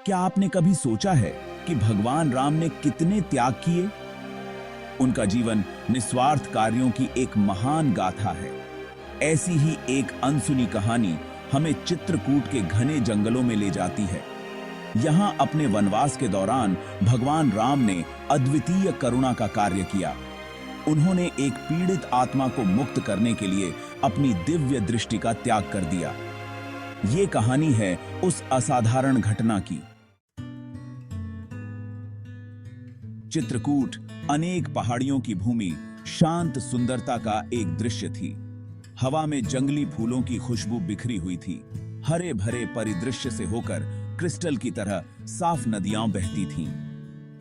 क्या आपने कभी सोचा है कि भगवान राम ने कितने त्याग किए? उनका जीवन निस्वार्थ कार्यों की एक महान गाथा है। ऐसी ही एक अनसुनी कहानी हमें चित्रकूट के घने जंगलों में ले जाती है। यहाँ अपने वनवास के दौरान भगवान राम ने अद्वितीय करुणा का कार्य किया। उन्होंने एक पीड़ित आत्मा को मुक्त करने के लिए अपनी दिव्य दृष्टि का त्याग कर दिया। ये कहानी है उस असाधारण घटना की। चित्रकूट अनेक पहाड़ियों की भूमि, शांत सुंदरता का एक दृश्य थी। हवा में जंगली फूलों की खुशबू बिखरी हुई थी। हरे भरे परिदृश्य से होकर क्रिस्टल की तरह साफ नदियां बहती थीं।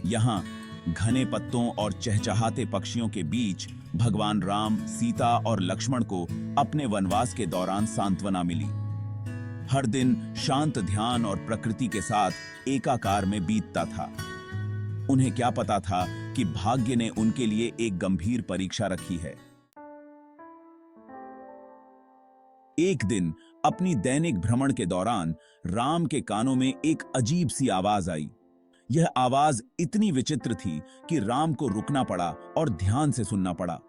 यहाँ घने पत्तों और चहचहाते पक्षियों के बीच भगवान राम, सीता और लक्ष्मण को अपने वनवास के दौरान सांत्वना मिली। हर दिन शांत ध्यान और प्रकृति के साथ एकाकार में बीतता था। उन्हें क्या पता था कि भाग्य ने उनके लिए एक गंभीर परीक्षा रखी है। एक दिन अपनी दैनिक भ्रमण के दौरान राम के कानों में एक अजीब सी आवाज आई। यह आवाज इतनी विचित्र थी कि राम को रुकना पड़ा और ध्यान से सुनना पड़ा।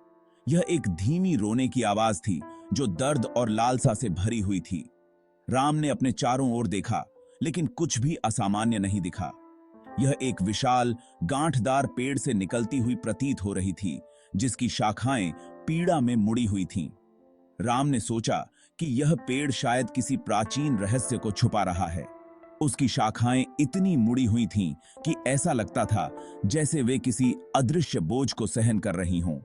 यह एक धीमी रोने की आवाज थी जो दर्द और लालसा से भरी हुई थी। राम ने अपने चारों ओर देखा, लेकिन कुछ भी असामान्य नहीं दिखा। यह एक विशाल गांठदार पेड़ से निकलती हुई प्रतीत हो रही थी, जिसकी शाखाएं पीड़ा में मुड़ी हुई थीं। राम ने सोचा कि यह पेड़ शायद किसी प्राचीन रहस्य को छुपा रहा है। उसकी शाखाएं इतनी मुड़ी हुई थीं कि ऐसा लगता था जैसे वे किसी अदृश्य बोझ को सहन कर रही हों।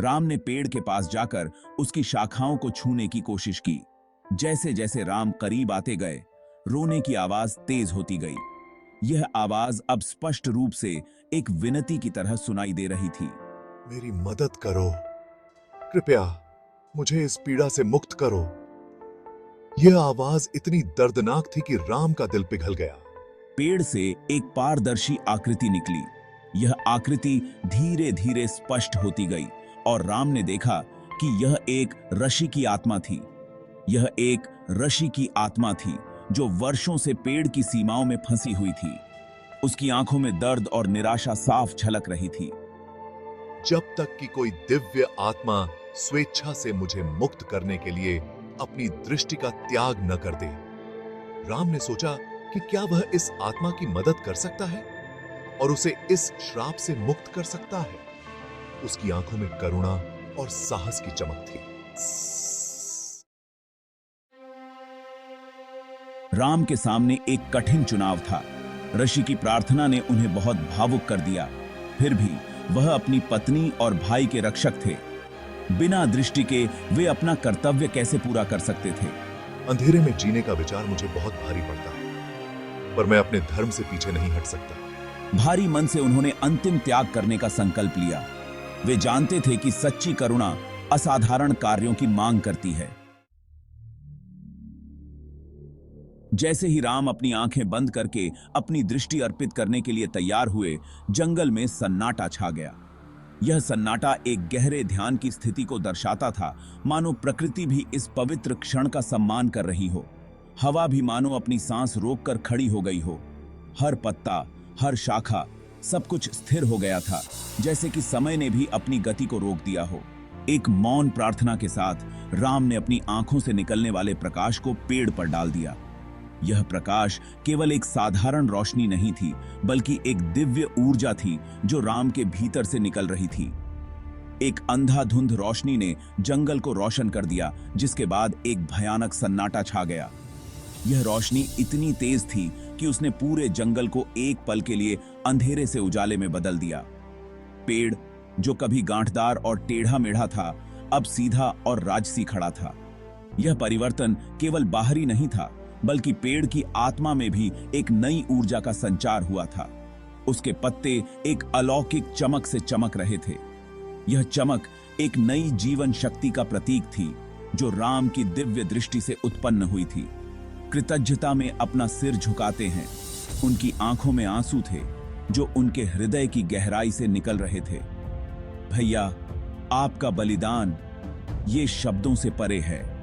राम ने पेड़ के पास जाकर उसकी शाखाओं को छूने की कोशिश की। जैसे जैसे राम करीब आते गए, रोने की आवाज तेज होती गई। यह आवाज अब स्पष्ट रूप से एक विनती की तरह सुनाई दे रही थी। मेरी मदद करो, कृपया मुझे इस पीड़ा से मुक्त करो। यह आवाज इतनी दर्दनाक थी कि राम का दिल पिघल गया। पेड़ से एक पारदर्शी आकृति निकली। यह आकृति धीरे धीरे स्पष्ट होती गई और राम ने देखा कि यह एक ऋषि की आत्मा थी। यह एक ऋषि की आत्मा थी जो वर्षों से पेड़ की सीमाओं में फंसी हुई थी। उसकी आंखों में दर्द और निराशा साफ झलक रही थी। जब तक कि कोई दिव्य आत्मा स्वेच्छा से मुझे मुक्त करने के लिए अपनी दृष्टि का त्याग न कर दे। राम ने सोचा कि क्या वह इस आत्मा की मदद कर सकता है और उसे इस श्राप से मुक्त कर सकता है। उसकी आंखों में करुणा और साहस की चमक थी। राम के सामने एक कठिन चुनाव था। ऋषि की प्रार्थना ने उन्हें बहुत भावुक कर दिया। फिर भी वह अपनी पत्नी और भाई के रक्षक थे। बिना दृष्टि के वे अपना कर्तव्य कैसे पूरा कर सकते थे? अंधेरे में जीने का विचार मुझे बहुत भारी पड़ता है, पर मैं अपने धर्म से पीछे नहीं हट सकता। भारी मन से उन्होंने अंतिम त्याग करने का संकल्प लिया। वे जानते थे कि सच्ची करुणा असाधारण कार्यों की मांग करती है। जैसे ही राम अपनी आंखें बंद करके अपनी दृष्टि अर्पित करने के लिए तैयार हुए, जंगल में सन्नाटा छा गया। यह सन्नाटा एक गहरे ध्यान की स्थिति को दर्शाता था, मानो प्रकृति भी इस पवित्र क्षण का सम्मान कर रही हो। हवा भी मानो अपनी सांस रोककर खड़ी हो गई हो। हर पत्ता, हर शाखा, सब कुछ स्थिर हो गया था, जैसे कि समय ने भी अपनी गति को रोक दिया हो। एक मौन प्रार्थना के साथ राम ने अपनी आंखों से निकलने वाले प्रकाश को पेड़ पर डाल दिया। यह प्रकाश केवल एक साधारण रोशनी नहीं थी, बल्कि एक दिव्य ऊर्जा थी जो राम के भीतर से निकल रही थी। एक अंधाधुंध रोशनी ने जंगल को रोशन कर दिया, जिसके बाद एक भयानक सन्नाटा छा गया। यह रोशनी इतनी तेज थी कि उसने पूरे जंगल को एक पल के लिए अंधेरे से उजाले में बदल दिया। पेड़, जो कभी गांठदार और टेढ़ा मेढ़ा था, अब सीधा और राजसी खड़ा था। यह परिवर्तन केवल बाहरी नहीं था, बल्कि पेड़ की आत्मा में भी एक नई ऊर्जा का संचार हुआ था। उसके पत्ते एक अलौकिक चमक से चमक रहे थे। यह चमक एक नई जीवन शक्ति का प्रतीक थी, जो राम की दिव्य दृष्टि से उत्पन्न हुई थी। कृतज्ञता में अपना सिर झुकाते हैं। उनकी आंखों में आंसू थे, जो उनके हृदय की गहराई से निकल रहे थे। भैया, आपका बलिदान ये शब्दों से परे है।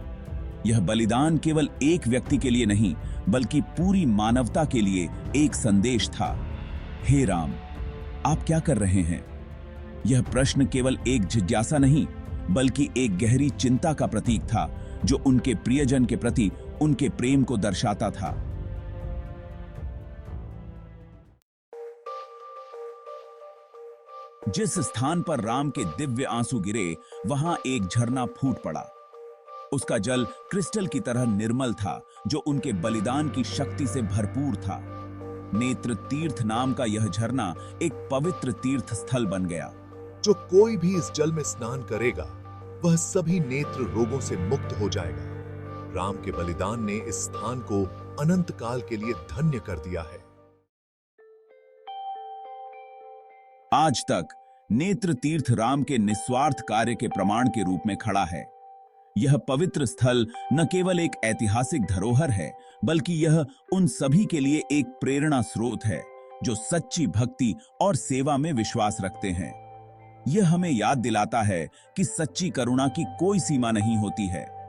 यह बलिदान केवल एक व्यक्ति के लिए नहीं, बल्कि पूरी मानवता के लिए एक संदेश था। हे राम, आप क्या कर रहे हैं? यह प्रश्न केवल एक जिज्ञासा नहीं, बल्कि एक गहरी चिंता का प्रतीक था, जो उनके प्रियजन के प्रति उनके प्रेम को दर्शाता था। जिस स्थान पर राम के दिव्य आंसू गिरे, वहां एक झरना फूट पड़ा। उसका जल क्रिस्टल की तरह निर्मल था, जो उनके बलिदान की शक्ति से भरपूर था। नेत्र तीर्थ नाम का यह झरना एक पवित्र तीर्थ स्थल बन गया। जो कोई भी इस जल में स्नान करेगा, वह सभी नेत्र रोगों से मुक्त हो जाएगा। राम के बलिदान ने इस स्थान को अनंत काल के लिए धन्य कर दिया है। आज तक नेत्र तीर्थ राम के निस्वार्थ कार्य के प्रमाण के रूप में खड़ा है। यह पवित्र स्थल न केवल एक ऐतिहासिक धरोहर है, बल्कि यह उन सभी के लिए एक प्रेरणा स्रोत है जो सच्ची भक्ति और सेवा में विश्वास रखते हैं। यह हमें याद दिलाता है कि सच्ची करुणा की कोई सीमा नहीं होती है।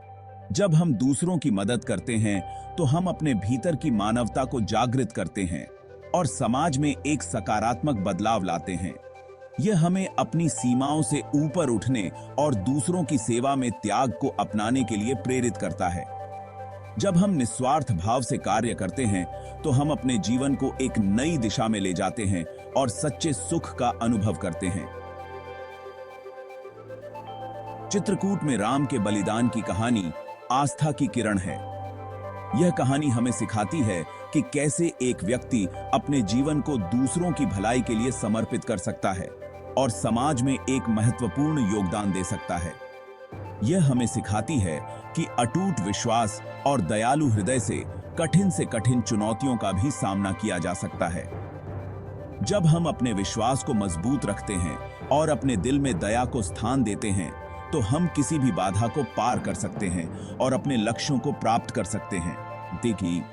जब हम दूसरों की मदद करते हैं, तो हम अपने भीतर की मानवता को जागृत करते हैं और समाज में एक सकारात्मक बदलाव लाते हैं। यह हमें अपनी सीमाओं से ऊपर उठने और दूसरों की सेवा में त्याग को अपनाने के लिए प्रेरित करता है। जब हम निस्वार्थ भाव से कार्य करते हैं, तो हम अपने जीवन को एक नई दिशा में ले जाते हैं और सच्चे सुख का अनुभव करते हैं। चित्रकूट में राम के बलिदान की कहानी आस्था की किरण है। यह कहानी हमें सिखाती है कि कैसे एक व्यक्ति अपने जीवन को दूसरों की भलाई के लिए समर्पित कर सकता है और समाज में एक महत्वपूर्ण योगदान दे सकता है। यह हमें सिखाती है कि अटूट विश्वास और दयालु हृदय से कठिन चुनौतियों का भी सामना किया जा सकता है। जब हम अपने विश्वास को मजबूत रखते हैं और अपने दिल में दया को स्थान देते हैं, तो हम किसी भी बाधा को पार कर सकते हैं और अपने लक्ष्यों को प्राप्त कर सकते हैं। देखिए,